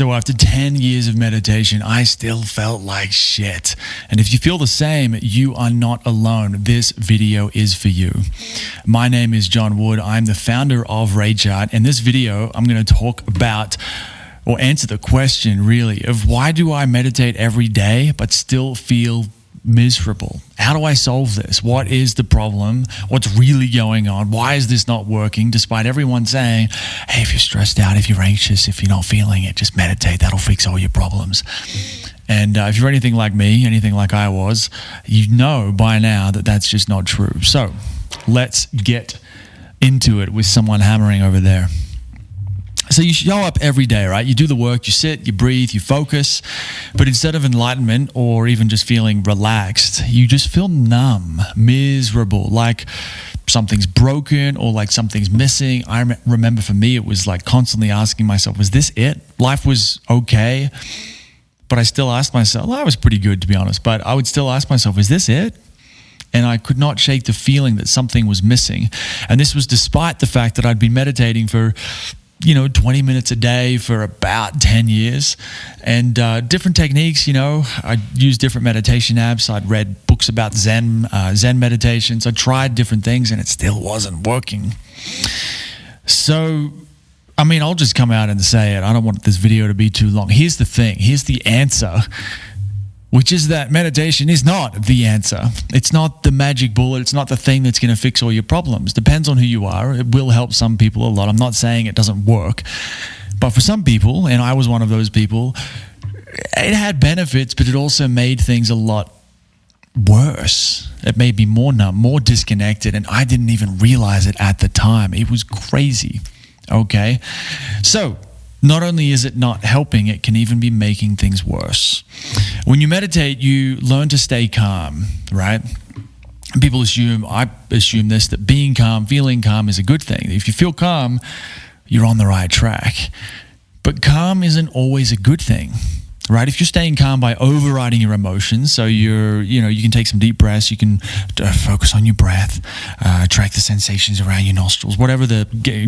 So after 10 years of meditation, I still felt like shit. And if you feel the same, you are not alone. This video is for you. My name is John Wood. I'm the founder of RageArt. In this video, I'm going to talk about or answer the question really of why do I meditate every day but still feel miserable? How do I solve this? What is the problem? What's really going on? Why is this not working? Despite everyone saying, hey, if you're stressed out, if you're anxious, if you're not feeling it, just meditate. That'll fix all your problems. And if you're anything like me, anything like I was, you know by now that that's just not true. So let's get into it with someone hammering over there. So you show up every day, right? You do the work, you sit, you breathe, you focus, but instead of enlightenment or even just feeling relaxed, you just feel numb, miserable, like something's broken or like something's missing. I remember for me, it was like constantly asking myself, was this it? Life was okay, but I still asked myself, well, I was pretty good to be honest, but I would still ask myself, is this it? And I could not shake the feeling that something was missing. And this was despite the fact that I'd been meditating for 20 minutes a day for about 10 years and different techniques, I used different meditation apps. I'd read books about Zen meditations. I tried different things and it still wasn't working. So, I'll just come out and say it. I don't want this video to be too long. Here's the thing. Here's the answer, which is that meditation is not the answer. It's not the magic bullet. It's not the thing that's going to fix all your problems. Depends on who you are. It will help some people a lot. I'm not saying it doesn't work. But for some people, and I was one of those people, it had benefits, but it also made things a lot worse. It made me more numb, more disconnected, and I didn't even realize it at the time. It was crazy. Okay? So, not only is it not helping, it can even be making things worse. When you meditate, you learn to stay calm, right? People I assume this, that being calm, feeling calm is a good thing. If you feel calm, you're on the right track. But calm isn't always a good thing, right? If you're staying calm by overriding your emotions, so you can take some deep breaths, you can focus on your breath, track the sensations around your nostrils,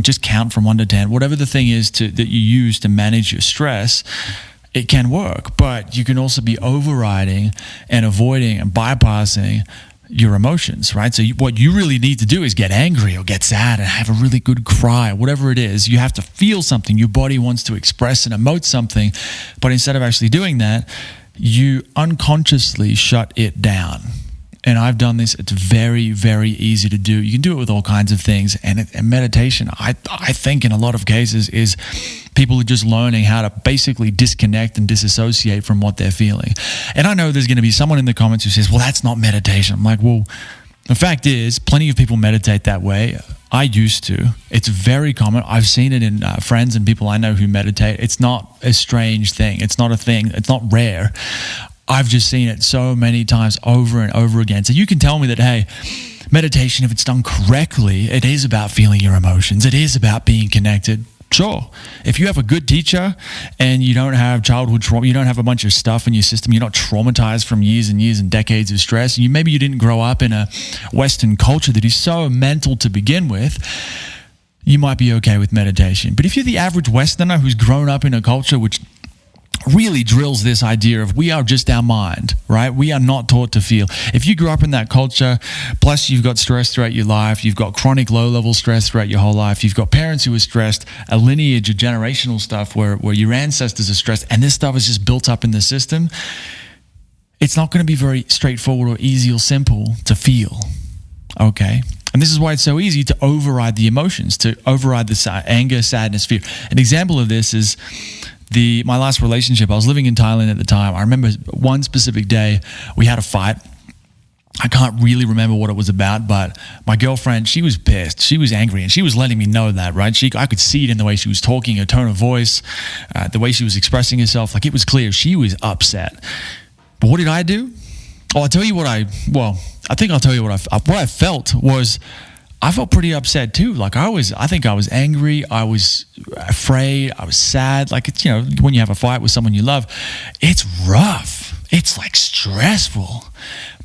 just count from 1 to 10, whatever the thing is that you use to manage your stress, it can work. But you can also be overriding and avoiding and bypassing your emotions, right? So what you really need to do is get angry or get sad and have a really good cry, whatever it is. You have to feel something. Your body wants to express and emote something, but instead of actually doing that, you unconsciously shut it down. And I've done this. It's very, very easy to do. You can do it with all kinds of things. And meditation, I think in a lot of cases, is people are just learning how to basically disconnect and disassociate from what they're feeling. And I know there's going to be someone in the comments who says, well, that's not meditation. I'm like, well, the fact is, plenty of people meditate that way. I used to. It's very common. I've seen it in friends and people I know who meditate. It's not a strange thing. It's not a thing. It's not rare. I've just seen it so many times over and over again. So you can tell me that, hey, meditation, if it's done correctly, it is about feeling your emotions. It is about being connected. Sure. If you have a good teacher and you don't have childhood trauma, you don't have a bunch of stuff in your system, you're not traumatized from years and years and decades of stress, maybe you didn't grow up in a Western culture that is so mental to begin with, you might be okay with meditation. But if you're the average Westerner who's grown up in a culture which really drills this idea of we are just our mind, right? We are not taught to feel. If you grew up in that culture, plus you've got stress throughout your life, you've got chronic low-level stress throughout your whole life, you've got parents who are stressed, a lineage of generational stuff where your ancestors are stressed, and this stuff is just built up in the system, it's not going to be very straightforward or easy or simple to feel, okay? And this is why it's so easy to override the emotions, to override the anger, sadness, fear. An example of this is my last relationship. I was living in Thailand at the time. I remember one specific day we had a fight. I can't really remember what it was about, but my girlfriend, she was pissed. She was angry, and she was letting me know that, right? I could see it in the way she was talking, her tone of voice, the way she was expressing herself. Like, it was clear she was upset. But what did I do? Oh, I'll tell you what I felt was, I felt pretty upset too. Like I think I was angry. I was afraid. I was sad. Like it's, when you have a fight with someone you love, it's rough. It's like stressful.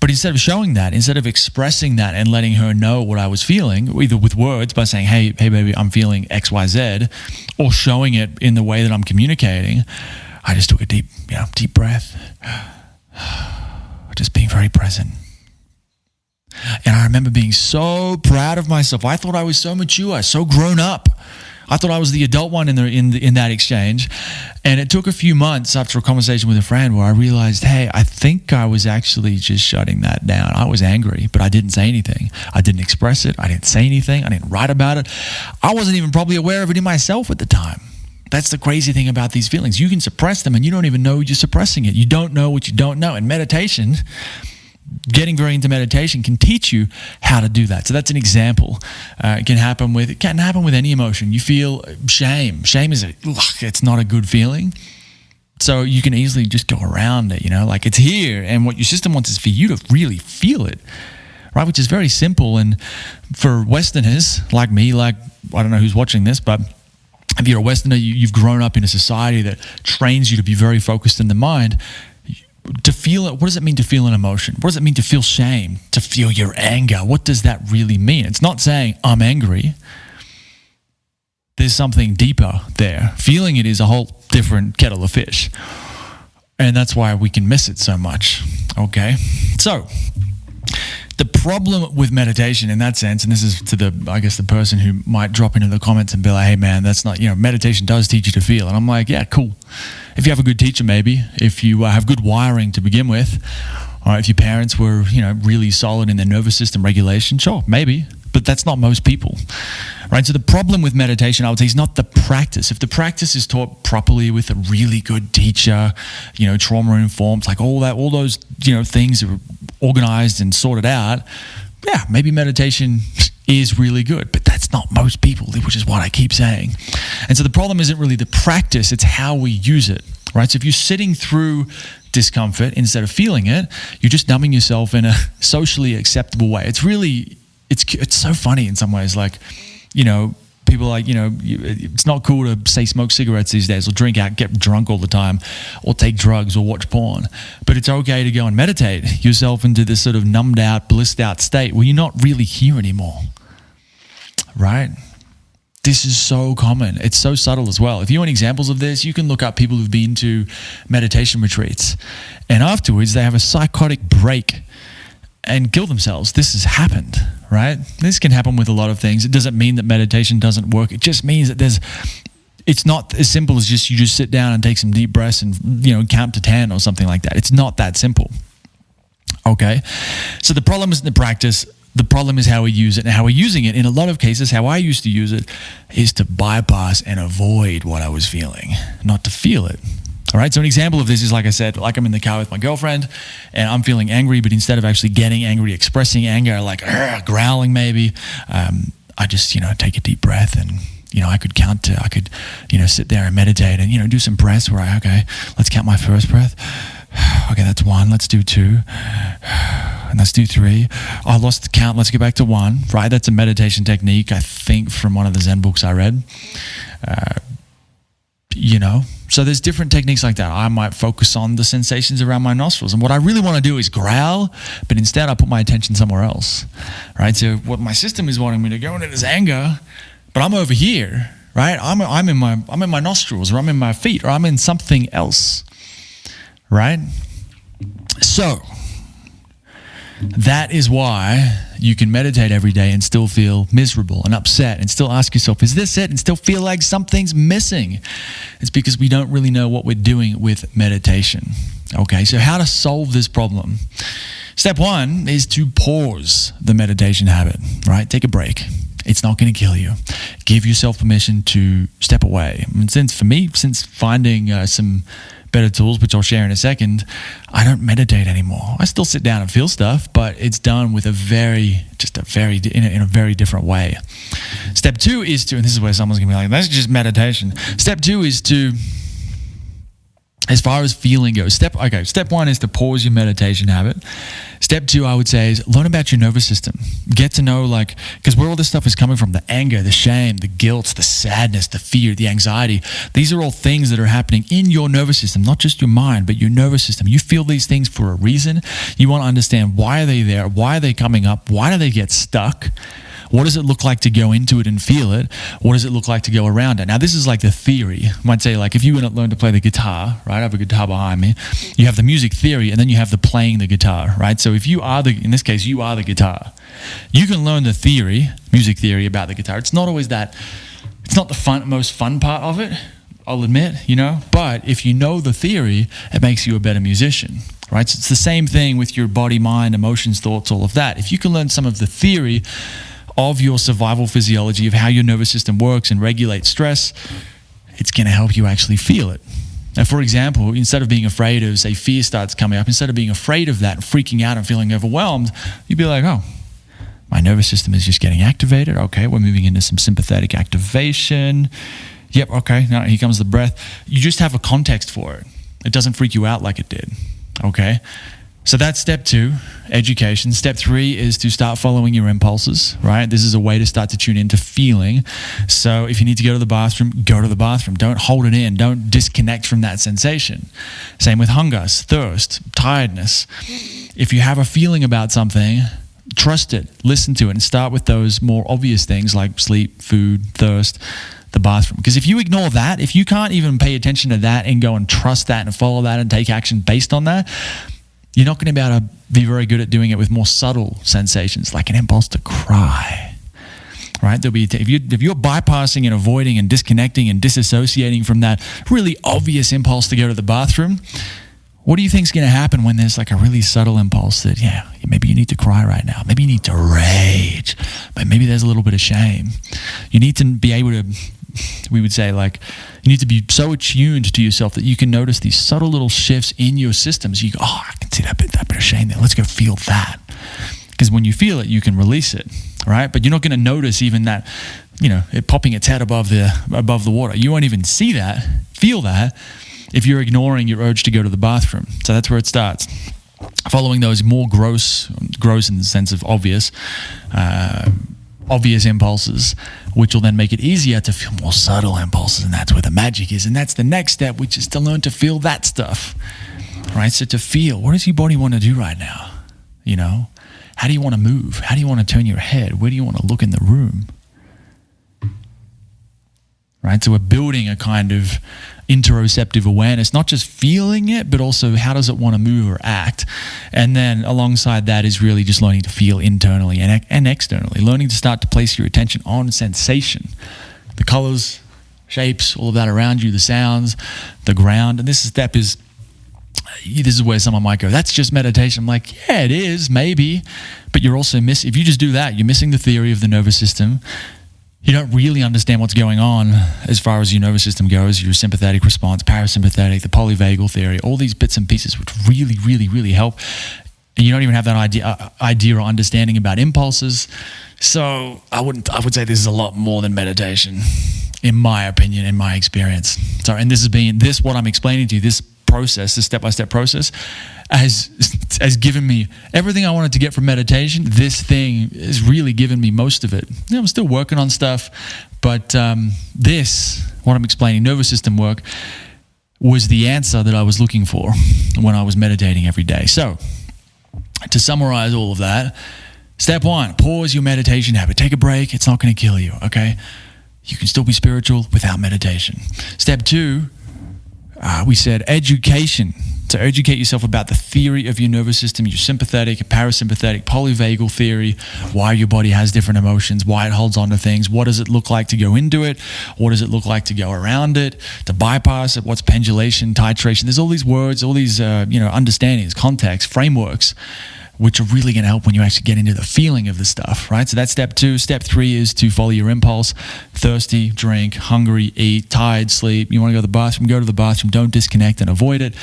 But instead of showing that, instead of expressing that and letting her know what I was feeling, either with words by saying, hey baby, I'm feeling X, Y, Z, or showing it in the way that I'm communicating, I just took a deep breath, just being very present. And I remember being so proud of myself. I thought I was so mature, so grown up. I thought I was the adult one in that exchange. And it took a few months after a conversation with a friend where I realized, hey, I think I was actually just shutting that down. I was angry, but I didn't say anything. I didn't express it. I didn't say anything. I didn't write about it. I wasn't even probably aware of it in myself at the time. That's the crazy thing about these feelings. You can suppress them and you don't even know you're suppressing it. You don't know what you don't know. And meditation, getting very into meditation, can teach you how to do that. So that's an example. It can happen with any emotion. You feel shame. Shame it's not a good feeling. So you can easily just go around it, like it's here. And what your system wants is for you to really feel it, right? Which is very simple. And for Westerners like me, I don't know who's watching this, but if you're a Westerner, you've grown up in a society that trains you to be very focused in the mind. To feel it, what does it mean to feel an emotion? What does it mean to feel shame? To feel your anger? What does that really mean? It's not saying I'm angry. There's something deeper there. Feeling it is a whole different kettle of fish. And that's why we can miss it so much. Okay? So, the problem with meditation in that sense, and this is to the person who might drop into the comments and be like, hey man, that's not, meditation does teach you to feel. And I'm like, yeah, cool. If you have a good teacher, maybe, if you have good wiring to begin with, or if your parents were, really solid in their nervous system regulation, sure, maybe, but that's not most people, right? So the problem with meditation, I would say, is not the practice. If the practice is taught properly with a really good teacher, trauma-informed, like all those, things are organized and sorted out, yeah, maybe meditation is really good, but that's not most people, which is what I keep saying. And so the problem isn't really the practice, it's how we use it, right? So if you're sitting through discomfort instead of feeling it, you're just numbing yourself in a socially acceptable way. It's so funny in some ways, people are like, it's not cool to say smoke cigarettes these days or drink out, get drunk all the time or take drugs or watch porn. But it's okay to go and meditate yourself into this sort of numbed out, blissed out state where you're not really here anymore, right? This is so common. It's so subtle as well. If you want examples of this, you can look up people who've been to meditation retreats and afterwards they have a psychotic break and kill themselves. This has happened, right? This can happen with a lot of things. It doesn't mean that meditation doesn't work. It just means that it's not as simple as you just sit down and take some deep breaths and, count to 10 or something like that. It's not that simple. Okay? So the problem isn't the practice. The problem is how we use it. And how we're using it, in a lot of cases, how I used to use it, is to bypass and avoid what I was feeling, not to feel it. All right, so an example of this is, like I said, like I'm in the car with my girlfriend and I'm feeling angry, but instead of actually getting angry, expressing anger, like growling maybe, I just, take a deep breath and, I could sit there and meditate and, do some breaths where let's count my first breath. Okay, that's 1, let's do 2, and let's do 3. Oh, I lost the count, let's get back to 1, right? That's a meditation technique, I think, from one of the Zen books I read. So there's different techniques like that. I might focus on the sensations around my nostrils. And what I really want to do is growl, but instead I put my attention somewhere else, right? So what my system is wanting me to go into is anger, but I'm over here, right? I'm in my nostrils, or I'm in my feet, or I'm in something else, right? So that is why you can meditate every day and still feel miserable and upset and still ask yourself, is this it? And still feel like something's missing. It's because we don't really know what we're doing with meditation. Okay, so how to solve this problem? Step 1 is to pause the meditation habit, right? Take a break. It's not going to kill you. Give yourself permission to step away. And since finding some better tools, which I'll share in a second, I don't meditate anymore. I still sit down and feel stuff, but it's done with in a very different way. Step 2 is to, and this is where someone's gonna be like, that's just meditation. Step 2 is to as far as feeling goes, step one is to pause your meditation habit. Step two, I would say, is learn about your nervous system. Get to know, because where all this stuff is coming from, the anger, the shame, the guilt, the sadness, the fear, the anxiety, these are all things that are happening in your nervous system, not just your mind, but your nervous system. You feel these things for a reason. You want to understand, why are they there? Why are they coming up? Why do they get stuck? What does it look like to go into it and feel it? What does it look like to go around it? Now, this is like the theory. I might say, if you want to learn to play the guitar, right? I have a guitar behind me. You have the music theory, and then you have the playing the guitar, right? So if you are in this case, you are the guitar. You can learn the theory, music theory about the guitar. It's not always that, it's not the most fun part of it, I'll admit, but if you know the theory, it makes you a better musician. Right? So it's the same thing with your body, mind, emotions, thoughts, all of that. If you can learn some of the theory of your survival physiology, of how your nervous system works and regulates stress, it's going to help you actually feel it. Now, for example, instead of being afraid of, say, fear starts coming up, instead of being afraid of that and freaking out and feeling overwhelmed, you'd be like, oh, my nervous system is just getting activated. Okay, we're moving into some sympathetic activation. Yep, okay, now here comes the breath. You just have a context for it. It doesn't freak you out like it did. Okay? So that's step two, education. Step three is to start following your impulses, right? This is a way to start to tune into feeling. So if you need to go to the bathroom, go to the bathroom. Don't hold it in. Don't disconnect from that sensation. Same with hunger, thirst, tiredness. If you have a feeling about something, trust it, listen to it, and start with those more obvious things like sleep, food, thirst, the bathroom. Because if you ignore that, if you can't even pay attention to that and go and trust that and follow that and take action based on that, you're not going to be able to be very good at doing it with more subtle sensations, like an impulse to cry, right? There'll be if you're bypassing and avoiding and disconnecting and disassociating from that really obvious impulse to go to the bathroom, what do you think is going to happen when there's a really subtle impulse that, maybe you need to cry right now, maybe you need to rage, but maybe there's a little bit of shame. You need to be able to, we would say, you need to be so attuned to yourself that you can notice these subtle little shifts in your systems. You go, oh, I can see that bit of shame there. Let's go feel that. Because when you feel it, you can release it, right? But you're not going to notice even that, it popping its head above the water. You won't even see that, feel that, if you're ignoring your urge to go to the bathroom. So that's where it starts. Following those more gross in the sense of obvious impulses, which will then make it easier to feel more subtle impulses, and that's where the magic is. And that's the next step, which is to learn to feel that stuff, right? So to feel, what does your body want to do right now? How do you want to move? How do you want to turn your head? Where do you want to look in the room? Right? So we're building a kind of interoceptive awareness, not just feeling it, but also how does it want to move or act? And then alongside that is really just learning to feel internally and externally, learning to start to place your attention on sensation, the colors, shapes, all of that around you, the sounds, the ground. And this is where someone might go, that's just meditation. I'm like, yeah, it is, maybe, but you're also if you just do that, you're missing the theory of the nervous system. You don't really understand what's going on as far as your nervous system goes, your sympathetic response, parasympathetic, the polyvagal theory, all these bits and pieces which really, really, really help. And you don't even have that idea or understanding about impulses. So I would say this is a lot more than meditation, in my opinion, in my experience. So, and what I'm explaining to you, this process, this step-by-step process, has given me everything I wanted to get from meditation. This thing has really given me most of it. I'm still working on stuff, but what I'm explaining, nervous system work, was the answer that I was looking for when I was meditating every day. So, to summarize all of that, step one, pause your meditation habit. Take a break. It's not going to kill you, okay? You can still be spiritual without meditation. Step two, we said education. So educate yourself about the theory of your nervous system, your sympathetic, parasympathetic, polyvagal theory, why your body has different emotions, why it holds on to things, what does it look like to go into it, what does it look like to go around it, to bypass it, what's pendulation, titration. There's all these words, all these understandings, context, frameworks, which are really going to help when you actually get into the feeling of the stuff, right? So that's step two. Step three is to follow your impulse. Thirsty, drink. Hungry, eat. Tired, sleep. You want to go to the bathroom, go to the bathroom. Don't disconnect and avoid it.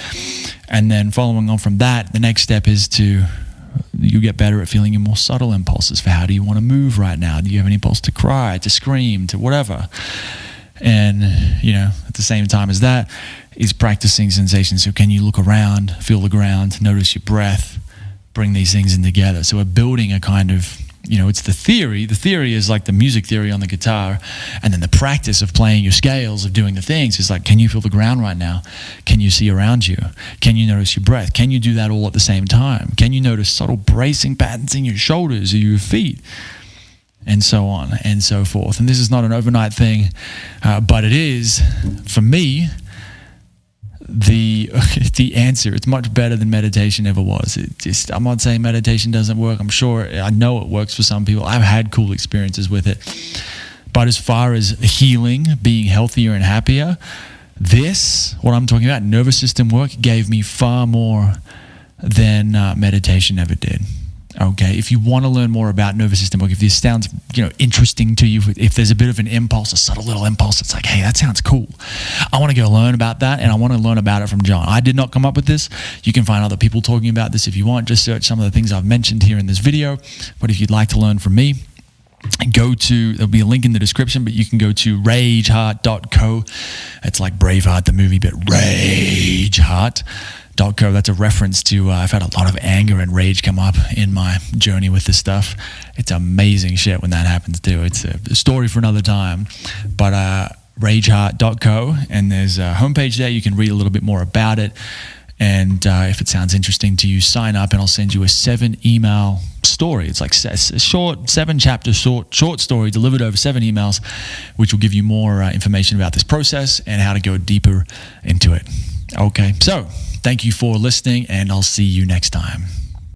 And then following on from that, the next step is you get better at feeling your more subtle impulses for how do you want to move right now? Do you have an impulse to cry, to scream, to whatever? And, at the same time as that is practicing sensations. So can you look around, feel the ground, notice your breath, bring these things in together. So we're building a kind of, it's the theory. The theory is like the music theory on the guitar. And then the practice of playing your scales, of doing the things is like, can you feel the ground right now? Can you see around you? Can you notice your breath? Can you do that all at the same time? Can you notice subtle bracing patterns in your shoulders or your feet? And so on and so forth. And this is not an overnight thing, but it is, for me, the answer. It's much better than meditation ever was. I'm not saying meditation doesn't work. I know it works for some people. I've had cool experiences with it. But as far as healing, being healthier and happier, what I'm talking about, nervous system work, gave me far more than meditation ever did. Okay, if you want to learn more about nervous system work, if this sounds interesting to you, if there's a bit of an impulse, a subtle little impulse, it's like, hey, that sounds cool. I want to go learn about that, and I want to learn about it from John. I did not come up with this. You can find other people talking about this if you want. Just search some of the things I've mentioned here in this video. But if you'd like to learn from me, there'll be a link in the description, but you can go to rageheart.co. It's like Braveheart, the movie, but Rageheart.co. That's a reference to, I've had a lot of anger and rage come up in my journey with this stuff. It's amazing shit when that happens too. It's a story for another time. But rageheart.co, and there's a homepage there. You can read a little bit more about it. And if it sounds interesting to you, sign up and I'll send you a 7-email story. It's like a short 7-chapter short story delivered over 7 emails, which will give you more information about this process and how to go deeper into it. Okay, so thank you for listening, and I'll see you next time.